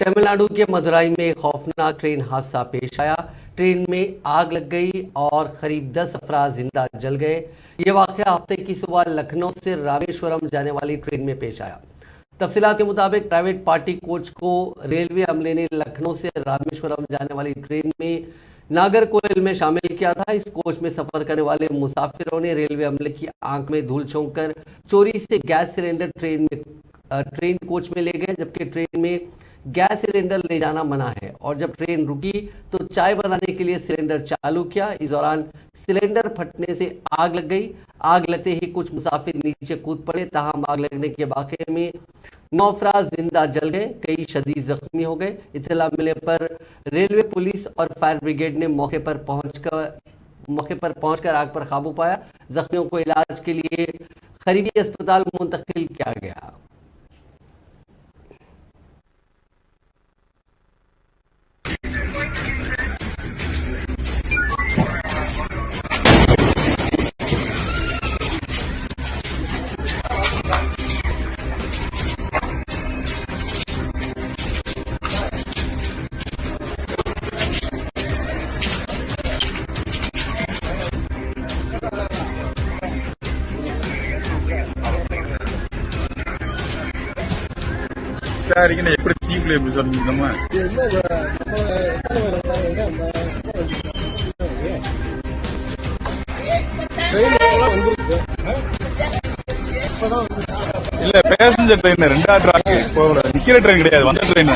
तमिलनाडु के मदुराई में एक खौफनाक ट्रेन हादसा पेश आया। ट्रेन में आग लग गई और करीब 10 अफराद जिंदा जल गए। ये वाकया हफ्ते की सुबह लखनऊ से रामेश्वरम जाने वाली ट्रेन में पेश आया। तफसीलात के मुताबिक प्राइवेट पार्टी कोच को रेलवे अमले ने लखनऊ से रामेश्वरम जाने वाली ट्रेन में नागरकोइल में शामिल किया था। इस कोच में सफर करने वाले मुसाफिरों ने रेलवे अमले की आंख में धूल झोंक कर चोरी से गैस सिलेंडर ट्रेन कोच में ले गए, जबकि ट्रेन में गैस सिलेंडर ले जाना मना है। और जब ट्रेन रुकी तो चाय बनाने के लिए सिलेंडर चालू किया। इस दौरान सिलेंडर फटने से आग लग गई। आग लगते ही कुछ मुसाफिर नीचे कूद पड़े, ताहम आग लगने के वाकये में 9 अफराद जिंदा जल गए, कई शदीद जख्मी हो गए। इत्तला मिलने पर रेलवे, पुलिस और फायर ब्रिगेड ने मौके पर पहुंचकर आग पर काबू पाया। जख्मियों को इलाज के लिए करीबी अस्पताल मुंतकिल किया गया। சார் இங்க எப்படி தீவுல எப்படி சொல்லிருந்தோமா இல்ல பேசஞ்சர் ட்ரெயின் 2 ட்ராக் நிக்கிற ட்ரெயின் கிடையாது, வந்த ட்ரெயின்